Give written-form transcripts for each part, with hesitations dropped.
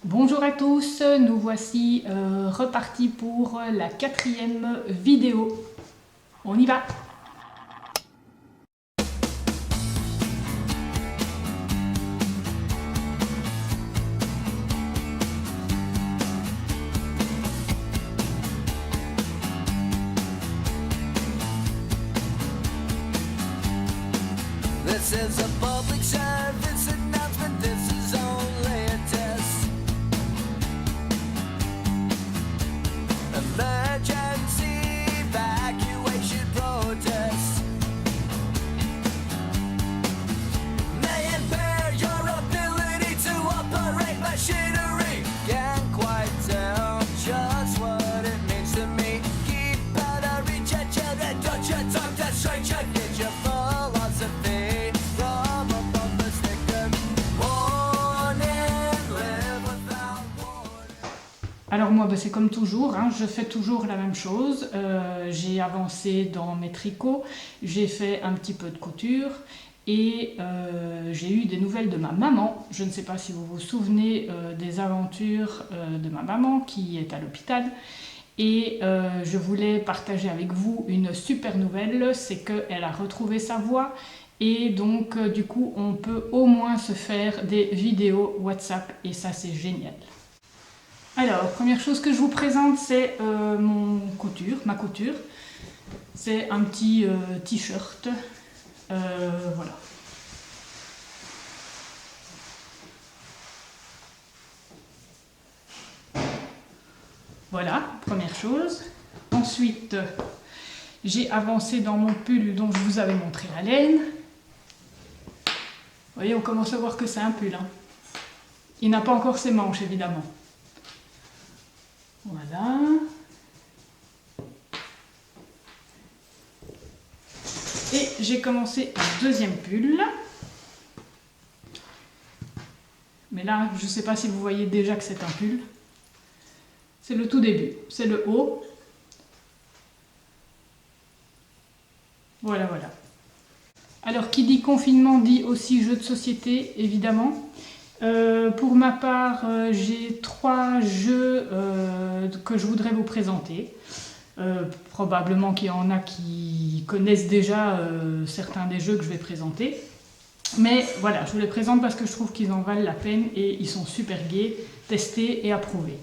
Bonjour à tous, nous voici repartis pour la 4e vidéo. On y va! This is a public service announcement, this is only a test. Emergency evacuation protest may impair your ability to operate machinery. Can't quite tell just what it means to me. Keep out of reach of children, don't you talk to strangers, get your philosophy. Alors moi, c'est comme toujours, je fais toujours la même chose. J'ai avancé dans mes tricots, j'ai fait un petit peu de couture et j'ai eu des nouvelles de ma maman. Je ne sais pas si vous vous souvenez des aventures de ma maman qui est à l'hôpital. Et je voulais partager avec vous une super nouvelle, c'est qu'elle a retrouvé sa voix. Et donc du coup, on peut au moins se faire des vidéos WhatsApp et ça c'est génial. Alors, première chose que je vous présente, c'est ma couture. C'est un petit t-shirt. Voilà. Voilà, première chose. Ensuite, j'ai avancé dans mon pull dont je vous avais montré la laine. Vous voyez, on commence à voir que c'est un pull. Il n'a pas encore ses manches, évidemment. Voilà. Et j'ai commencé un deuxième pull. Mais là, je ne sais pas si vous voyez déjà que c'est un pull. C'est le tout début, c'est le haut. Voilà, voilà. Alors, qui dit confinement dit aussi jeu de société, évidemment. Pour ma part, j'ai 3 jeux que je voudrais vous présenter. Probablement qu'il y en a qui connaissent déjà certains des jeux que je vais présenter. Mais voilà, je vous les présente parce que je trouve qu'ils en valent la peine et ils sont super gais, testés et approuvés.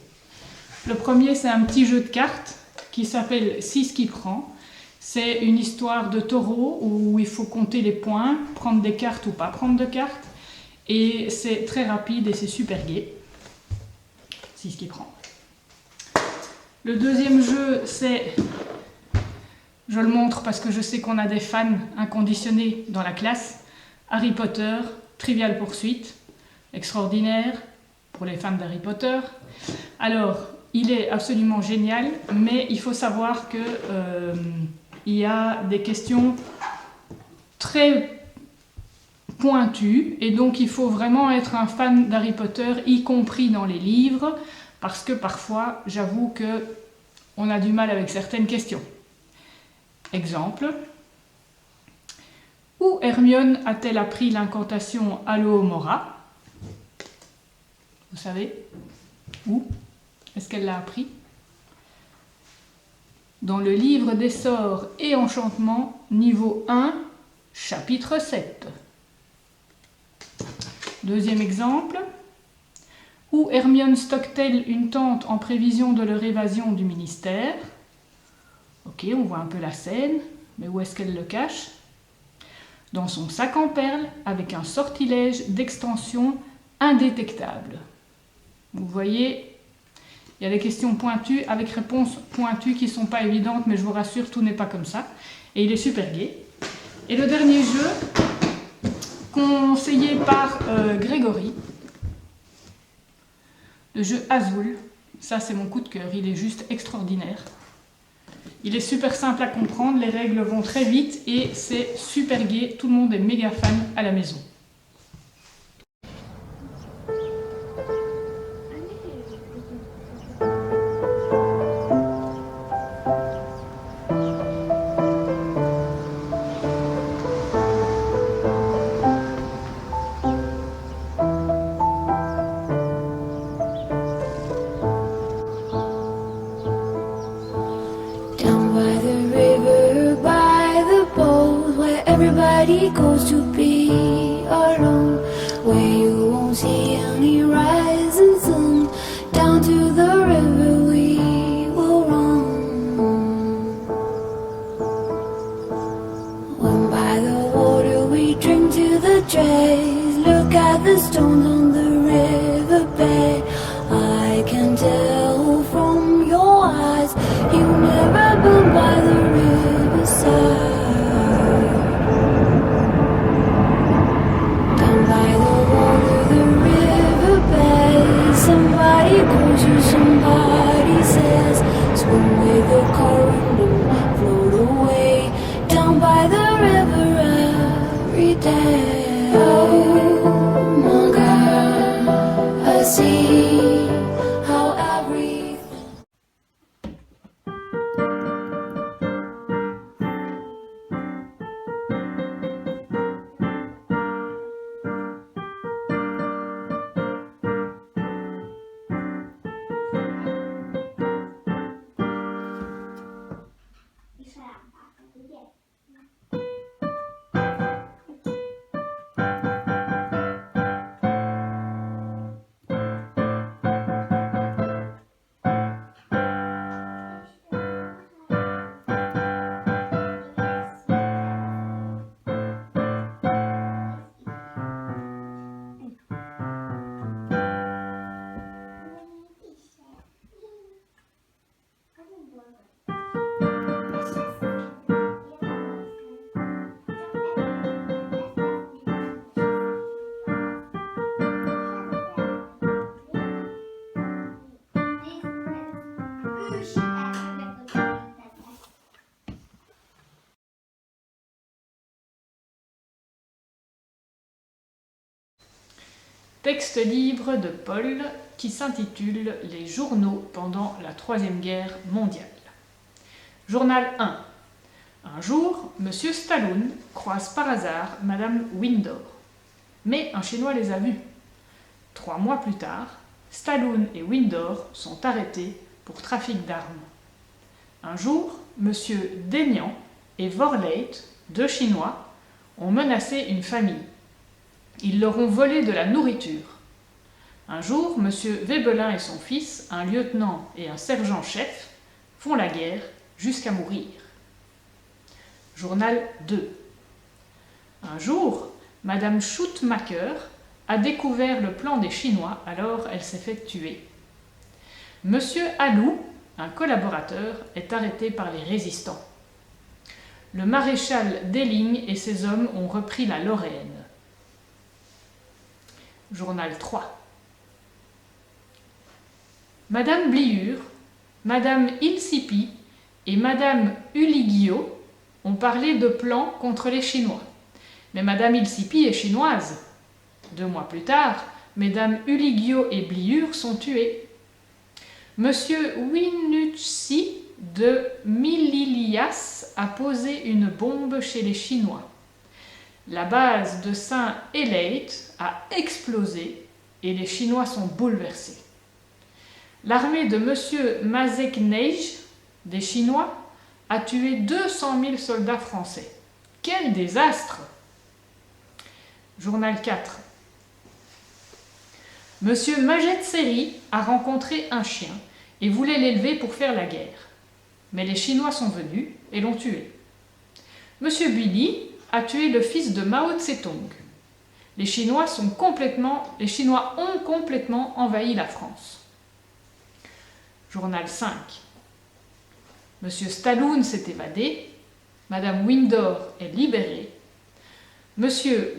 Le premier, c'est un petit jeu de cartes qui s'appelle 6 qui prend. C'est une histoire de taureau où il faut compter les points, prendre des cartes ou pas prendre de cartes. Et c'est très rapide et c'est super gai. C'est ce qui prend. Le deuxième jeu, c'est... Je le montre parce que je sais qu'on a des fans inconditionnés dans la classe. Harry Potter, Trivial Pursuit. Extraordinaire pour les fans d'Harry Potter. Alors, il est absolument génial, mais il faut savoir que il y a des questions très pointu et donc il faut vraiment être un fan d'Harry Potter, y compris dans les livres, parce que parfois, j'avoue que on a du mal avec certaines questions. Exemple. Où Hermione a-t-elle appris l'incantation Alohomora? Vous savez? Où est-ce qu'elle l'a appris? Dans le livre des sorts et enchantements, niveau 1, chapitre 7. Deuxième exemple, où Hermione stocke-t-elle une tente en prévision de leur évasion du ministère? Ok, on voit un peu la scène, mais où est-ce qu'elle le cache? Dans son sac en perles, avec un sortilège d'extension indétectable. Vous voyez, il y a des questions pointues avec réponses pointues qui ne sont pas évidentes, mais je vous rassure, tout n'est pas comme ça. Et il est super gai. Et le dernier jeu, conseillé par Grégory, le jeu Azul. Ça, c'est mon coup de cœur, il est juste extraordinaire. Il est super simple à comprendre, les règles vont très vite et c'est super gai, tout le monde est méga fan à la maison. somebody goes to be alone, where you won't see any rising sun. Down to the river we will run. When by the water we drink to the dregs, look at the stones on the riverbed. I can tell from your eyes you've never been by the riverside. Down by the water, the riverbed, somebody calls you, somebody says, swim with the current and float away. Down by the river every day. Oh my God, I see how everything. Texte libre de Paul qui s'intitule « Les journaux pendant la Troisième Guerre mondiale ». Journal 1. Un jour, M. Stallone croise par hasard Madame Windor. Mais un Chinois les a vus. 3 mois plus tard, Stallone et Windor sont arrêtés pour trafic d'armes. Un jour, M. Deignan et Vorleit, 2 Chinois, ont menacé une famille. Ils leur ont volé de la nourriture. Un jour, M. Vebelin et son fils, un lieutenant et un sergent-chef, font la guerre jusqu'à mourir. Journal 2. Un jour, Madame Schuttmacher a découvert le plan des Chinois, alors elle s'est fait tuer. M. Alou, un collaborateur, est arrêté par les résistants. Le maréchal Delling et ses hommes ont repris la Lorraine. Journal 3. Madame Bliur, Madame Ilsipi et Madame Uligio ont parlé de plans contre les Chinois. Mais Madame Ilsipi est chinoise. 2 mois plus tard, Mesdames Uligio et Bliur sont tuées. Monsieur Winutsi de Millilias a posé une bombe chez les Chinois. La base de Saint-Elate a explosé et les Chinois sont bouleversés. L'armée de M. Mazekneij, des Chinois, a tué 200 000 soldats français. Quel désastre! Journal 4. M. Majetseri a rencontré un chien et voulait l'élever pour faire la guerre. Mais les Chinois sont venus et l'ont tué. M. Billy a tué le fils de Mao Tse-tung. Les Chinois ont complètement envahi la France. Journal 5. M. Stallone s'est évadé, Madame Windor est libérée, M.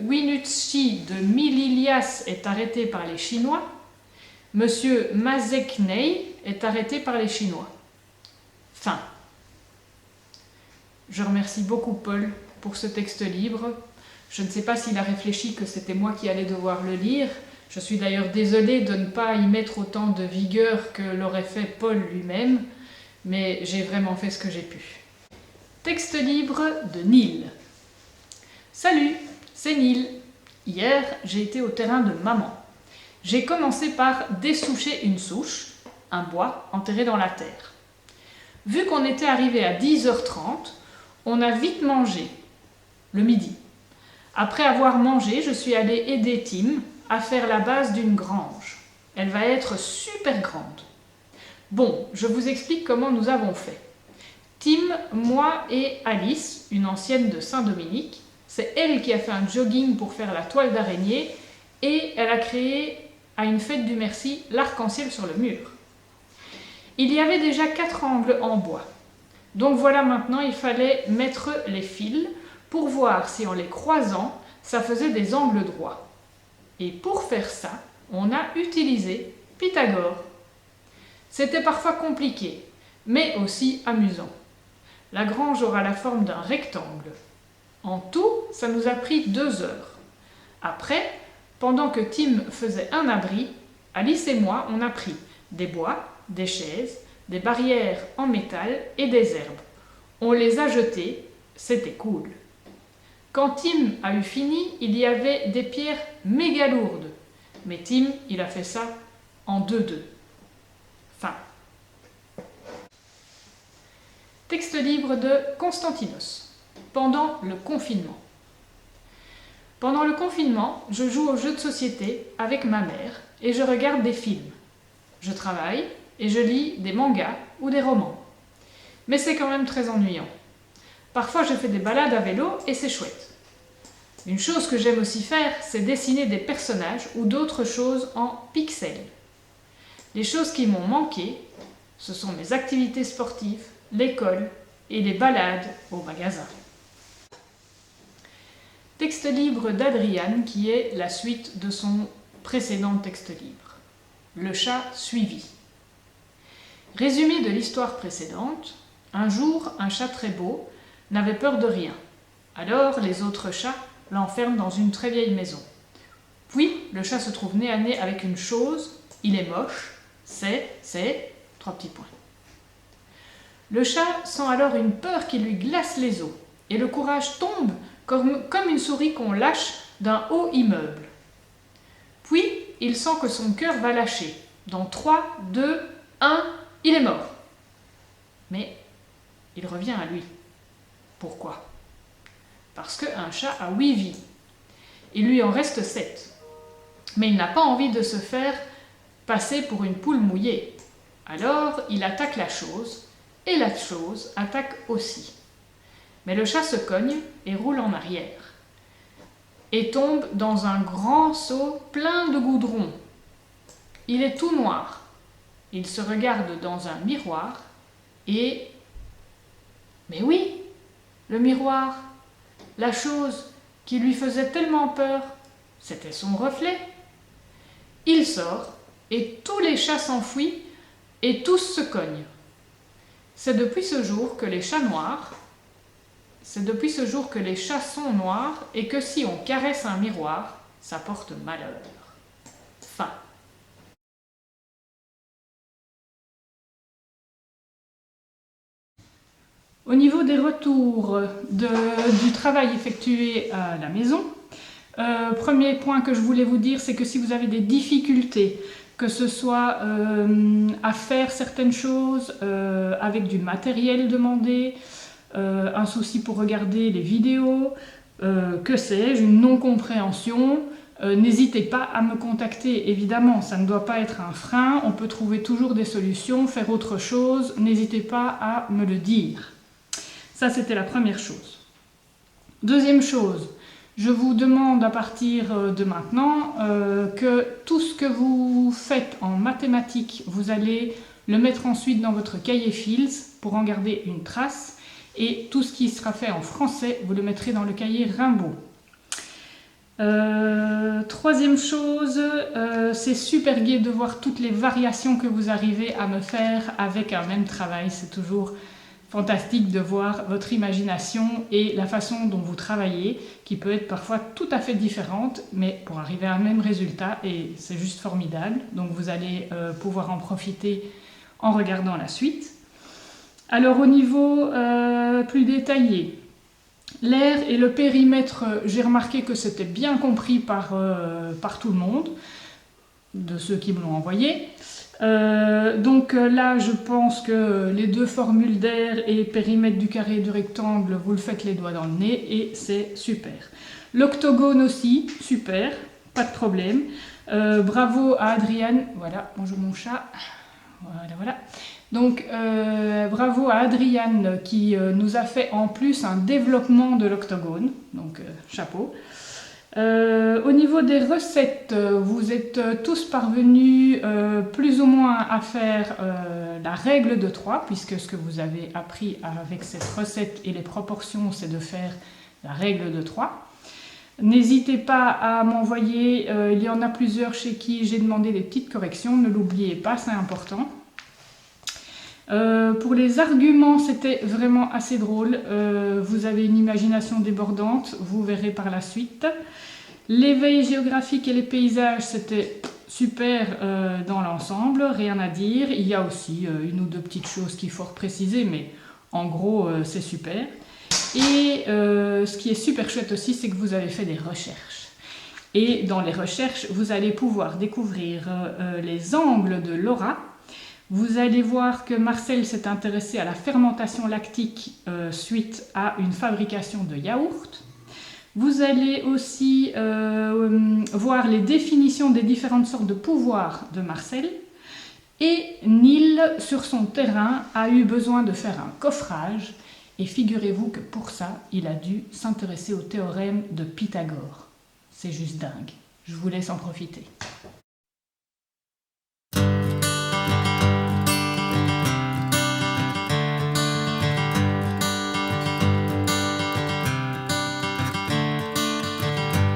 Winutsi de Millilias est arrêté par les Chinois, M. Mazeknei est arrêté par les Chinois. Fin. Je remercie beaucoup Paul pour ce texte libre. Je ne sais pas s'il a réfléchi que c'était moi qui allais devoir le lire. Je suis d'ailleurs désolée de ne pas y mettre autant de vigueur que l'aurait fait Paul lui-même, mais j'ai vraiment fait ce que j'ai pu. Texte libre de Neil. Salut, c'est Neil. Hier, j'ai été au terrain de maman. J'ai commencé par dessoucher une souche, un bois enterré dans la terre. Vu qu'on était arrivé à 10h30, on a vite mangé, le midi. Après avoir mangé, je suis allée aider Tim à faire la base d'une grange. Elle va être super grande. Bon, je vous explique comment nous avons fait. Tim, moi et Alice, une ancienne de Saint-Dominique, c'est elle qui a fait un jogging pour faire la toile d'araignée et elle a créé à une fête du merci l'arc-en-ciel sur le mur. Il y avait déjà 4 angles en bois. Donc voilà, maintenant il fallait mettre les fils pour voir si en les croisant, ça faisait des angles droits. Et pour faire ça, on a utilisé Pythagore. C'était parfois compliqué, mais aussi amusant. La grange aura la forme d'un rectangle. En tout, ça nous a pris 2 heures. Après, pendant que Tim faisait un abri, Alice et moi, on a pris des bois, des chaises, des barrières en métal et des herbes. On les a jetés, c'était cool. Quand Tim a eu fini, il y avait des pierres méga lourdes. Mais Tim, il a fait ça en 2-2. Fin. Texte libre de Constantinos. Pendant le confinement. Pendant le confinement, je joue aux jeux de société avec ma mère et je regarde des films. Je travaille et je lis des mangas ou des romans. Mais c'est quand même très ennuyant. Parfois, je fais des balades à vélo et c'est chouette. Une chose que j'aime aussi faire, c'est dessiner des personnages ou d'autres choses en pixels. Les choses qui m'ont manqué, ce sont mes activités sportives, l'école et les balades au magasin. Texte libre d'Adriane qui est la suite de son précédent texte libre. Le chat suivi. Résumé de l'histoire précédente, un jour, un chat très beau n'avait peur de rien. Alors les autres chats l'enferment dans une très vieille maison. Puis le chat se trouve nez à nez avec une chose, il est moche, c'est, 3 petits points. Le chat sent alors une peur qui lui glace les os, et le courage tombe comme une souris qu'on lâche d'un haut immeuble. Puis il sent que son cœur va lâcher. Dans 3, 2, 1, il est mort. Mais il revient à lui. Pourquoi ? Parce qu'un chat a 8 vies. Il lui en reste 7. Mais il n'a pas envie de se faire passer pour une poule mouillée. Alors il attaque la chose, et la chose attaque aussi. Mais le chat se cogne et roule en arrière. Et tombe dans un grand seau plein de goudron. Il est tout noir. Il se regarde dans un miroir et... Mais oui, le miroir, la chose qui lui faisait tellement peur, c'était son reflet. Il sort et tous les chats s'enfuient et tous se cognent. C'est depuis ce jour que les chats sont noirs et que si on caresse un miroir, ça porte malheur. Fin. Au niveau des retours du travail effectué à la maison, premier point que je voulais vous dire, c'est que si vous avez des difficultés, que ce soit à faire certaines choses avec du matériel demandé, un souci pour regarder les vidéos, que sais-je, une non-compréhension, n'hésitez pas à me contacter, évidemment, ça ne doit pas être un frein, on peut trouver toujours des solutions, faire autre chose, n'hésitez pas à me le dire. Ça, c'était la première chose. Deuxième chose, je vous demande à partir de maintenant que tout ce que vous faites en mathématiques, vous allez le mettre ensuite dans votre cahier Fields pour en garder une trace. Et tout ce qui sera fait en français, vous le mettrez dans le cahier Rimbaud. Troisième chose, c'est super gai de voir toutes les variations que vous arrivez à me faire avec un même travail. C'est toujours fantastique de voir votre imagination et la façon dont vous travaillez, qui peut être parfois tout à fait différente, mais pour arriver à un même résultat, et c'est juste formidable. Donc vous allez pouvoir en profiter en regardant la suite. Alors au niveau plus détaillé, l'air et le périmètre, j'ai remarqué que c'était bien compris par tout le monde, de ceux qui me l'ont envoyé. Là, je pense que les deux formules d'air et périmètre du carré et du rectangle, vous le faites les doigts dans le nez et c'est super. L'octogone aussi, super, pas de problème. Bravo à Adriane, voilà, bonjour mon chat, voilà. Donc bravo à Adriane qui nous a fait en plus un développement de l'octogone, donc chapeau. Au niveau des recettes, vous êtes tous parvenus plus ou moins à faire la règle de 3, puisque ce que vous avez appris avec cette recette et les proportions, c'est de faire la règle de 3. N'hésitez pas à m'envoyer, il y en a plusieurs chez qui j'ai demandé des petites corrections, ne l'oubliez pas, c'est important. Pour les arguments, c'était vraiment assez drôle. Vous avez une imagination débordante, vous verrez par la suite. L'éveil géographique et les paysages, c'était super dans l'ensemble, rien à dire. Il y a aussi une ou deux petites choses qu'il faut préciser, mais en gros, c'est super. Et ce qui est super chouette aussi, c'est que vous avez fait des recherches. Et dans les recherches, vous allez pouvoir découvrir les angles de Laura. Vous allez voir que Marcel s'est intéressé à la fermentation lactique suite à une fabrication de yaourt. Vous allez aussi voir les définitions des différentes sortes de pouvoirs de Marcel. Et Neil, sur son terrain, a eu besoin de faire un coffrage. Et figurez-vous que pour ça, il a dû s'intéresser au théorème de Pythagore. C'est juste dingue. Je vous laisse en profiter.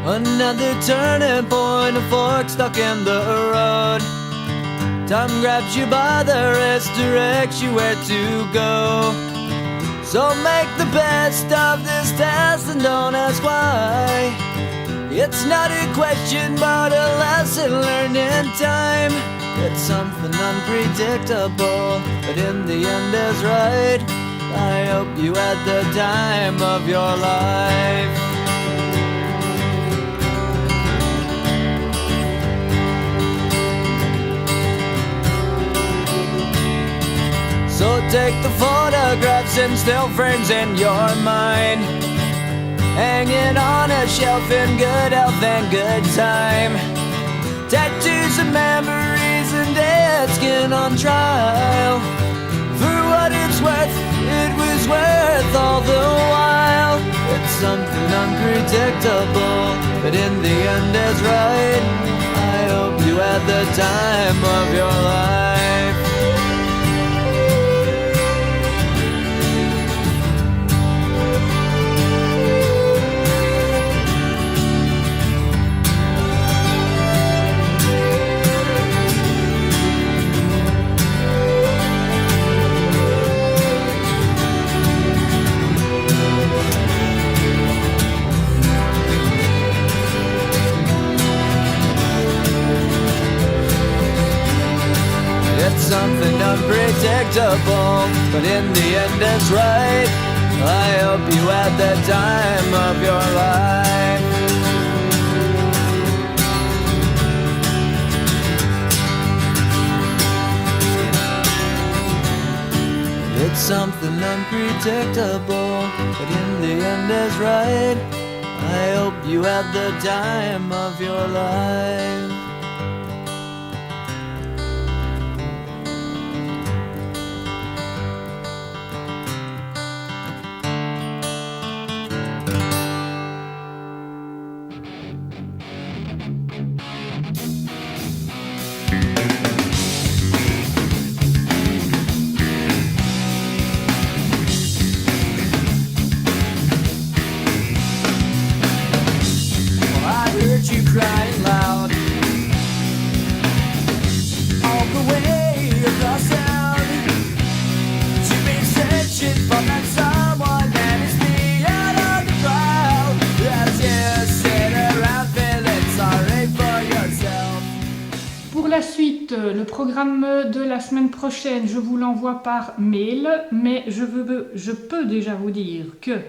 Another turning point, a fork stuck in the road. Time grabs you by the wrist, directs you where to go. So make the best of this test and don't ask why. It's not a question but a lesson learned in time. It's something unpredictable, but in the end is right. I hope you had the time of your life. So take the photographs and still frames in your mind, hanging on a shelf in good health and good time. Tattoos and memories and dead skin on trial. For what it's worth, it was worth all the while. It's something unpredictable, but in the end is right. I hope you had the time of your life. Something unpredictable, but in the end it's right. I hope you had the time of your life. It's something unpredictable, but in the end is right. I hope you had the time of your life. You crying loud all the way across town. You've been searching for that someone that is beyond of the crowd. As you sit around feeling sorry for yourself. Pour la suite, le programme de la semaine prochaine, je vous l'envoie par mail, mais je peux déjà vous dire que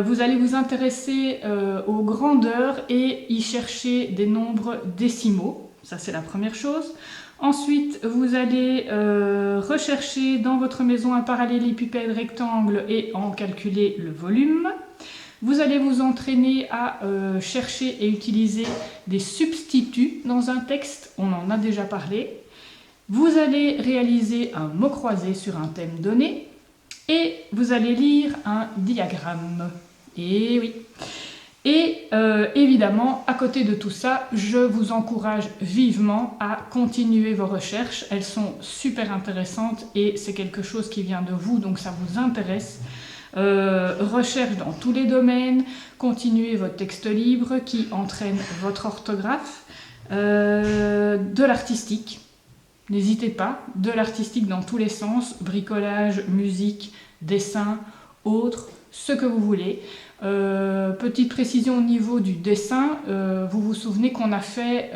vous allez vous intéresser aux grandeurs et y chercher des nombres décimaux. Ça, c'est la première chose. Ensuite, vous allez rechercher dans votre maison un parallélépipède rectangle et en calculer le volume. Vous allez vous entraîner à chercher et utiliser des substituts dans un texte, on en a déjà parlé. Vous allez réaliser un mot croisé sur un thème donné et vous allez lire un diagramme. Et oui. Et évidemment, à côté de tout ça, je vous encourage vivement à continuer vos recherches. Elles sont super intéressantes et c'est quelque chose qui vient de vous, donc ça vous intéresse. Recherche dans tous les domaines, continuez votre texte libre qui entraîne votre orthographe, de l'artistique, n'hésitez pas, de l'artistique dans tous les sens, bricolage, musique, dessin, autres, ce que vous voulez. Petite précision au niveau du dessin, vous vous souvenez qu'on a fait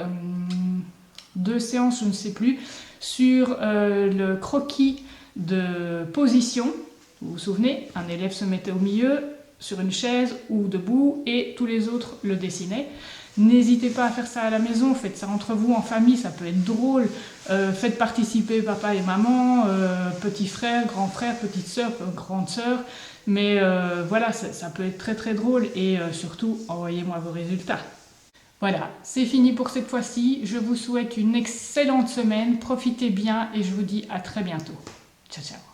2 séances, je ne sais plus, sur le croquis de position. Vous vous souvenez, un élève se mettait au milieu, sur une chaise ou debout, et tous les autres le dessinaient. N'hésitez pas à faire ça à la maison, faites ça entre vous, en famille, ça peut être drôle. Faites participer papa et maman, petit frère, grand frère, petite sœur, grande sœur. Mais voilà, ça peut être très très drôle et surtout, envoyez-moi vos résultats. Voilà, c'est fini pour cette fois-ci. Je vous souhaite une excellente semaine, profitez bien et je vous dis à très bientôt. Ciao, ciao.